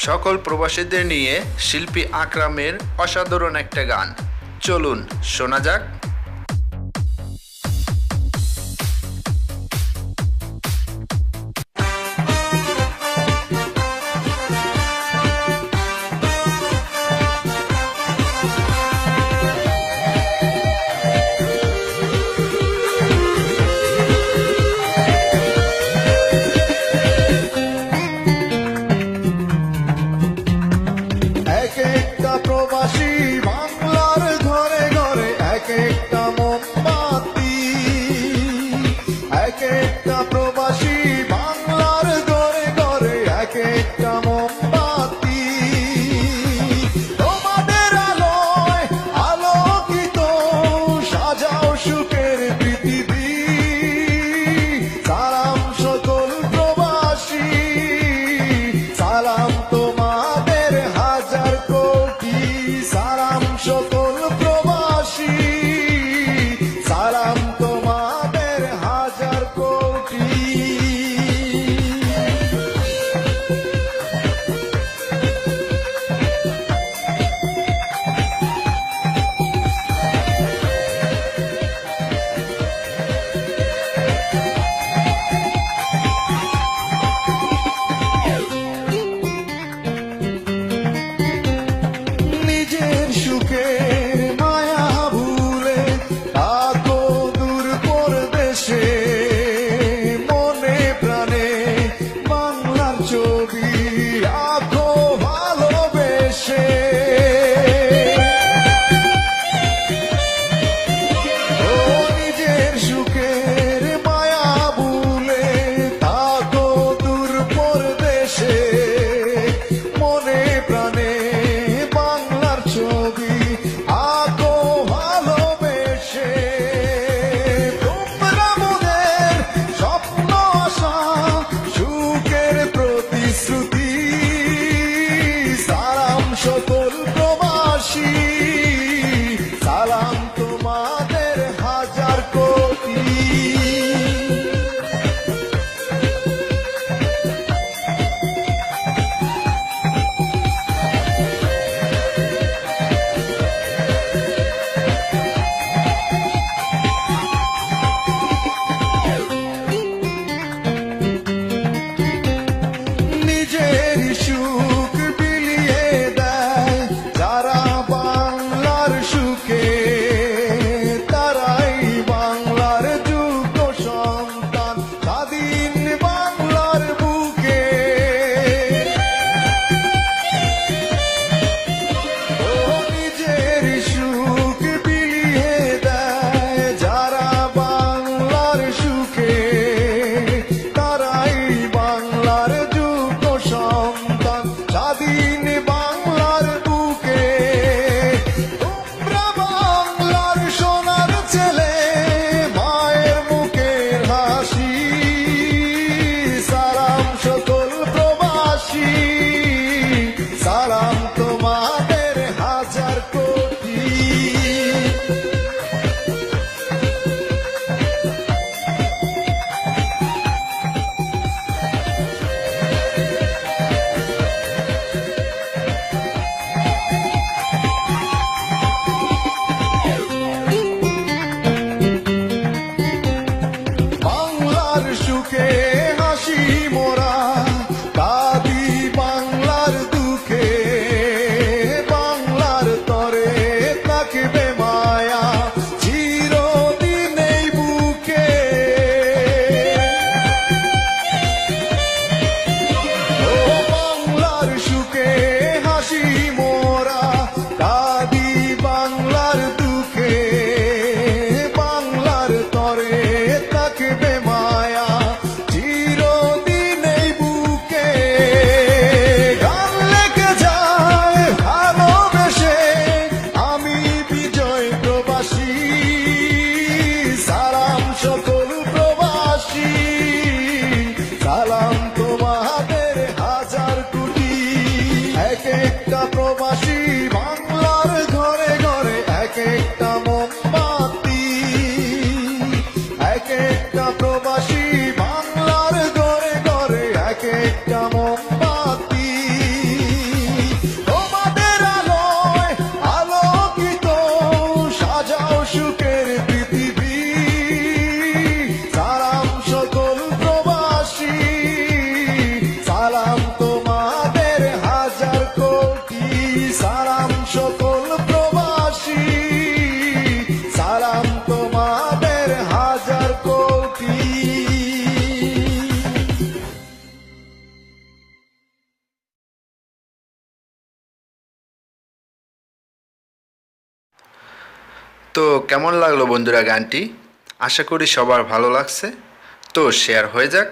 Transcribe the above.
সকল প্রবাসীদের নিয়ে শিল্পী আকরামের অসাধারণ একটা গান। চলুন শোনা যাক। প্রবাসী বাংলার ঘরে ঘরে এক একটা মোমবাতি, এক একটা প্রবাসী বাংলার ঘরে ঘরে এক একটা মোমবাতি। তোমাদের আলোয় আলোকিত সাজাও সুখের পৃথিবী। সালাম সকল প্রবাসী, সালাম তোমাদের হাজার কোটি। সালাম সকল প্রবাসী, সালাম তোমাদের হাজার কোটি। নিজের সুখের মায়া ভুলে থাকো দূর পরদেশে। মনে প্রাণে বাংলার ছবি আঁকো ভালোবেসে। ও নিজের সুখের মায়া ভুলে থাকো দূর পরদেশে। মনে প্রাণে বাংলার ছবি আঁকো ভালোবেসে। তোমরা মোদের স্বপ্ন আশা সুখের প্রতিশ্রুতি। সালাম সকল প্রবাসী, সালাম তোমাদের হাজার কোটি। নিজের সুখ বিলিয়ে দেয় যারা বাংলার সুখে। তারাই বাংলার যোগ্য সন্তান, স্বাধীন বাংলার বুকে। ও নিজের সুখ বিলিয়ে দেয় যারা বাংলার সুখে। তারাই বাংলার যোগ্য সন্তান, স্বাধীন বাংলার বুকে। তোমরা বাংলার সোনার ছেলে, মায়ের মুখের হাসি। সালাম সকল প্রবাসী, সালাম তোমাদের হাজার কোটি। বাংলার সুখে হাসি মোরা, কাঁদি বাংলার দুঃখে। বাংলার তরে থাকবে মায়া চিরদিন এই বুকে। ও বাংলার সুখে হাসি মোরা, কাঁদি বাংলার দুঃখে। বাংলার তরে থাকবে মায়া চিরদিন এই বুকে। গান লেগে যায় ভালোবেসে আমি বিজয় প্রবাসী। সালাম সকল প্রবাসী, সালাম তোমাদের হাজার কোটি। এক একটা প্রবাসী বাংলার ঘরে ঘরে এক একটা মোমবাতি। এক একটা প্রবাসী বাংলার ঘরে ঘরে এক একটা মোমবাতি। তো কেমন লাগলো বন্ধুরা গানটি? আশা করি সবার ভালো লাগছে। তো শেয়ার হয়ে যাক।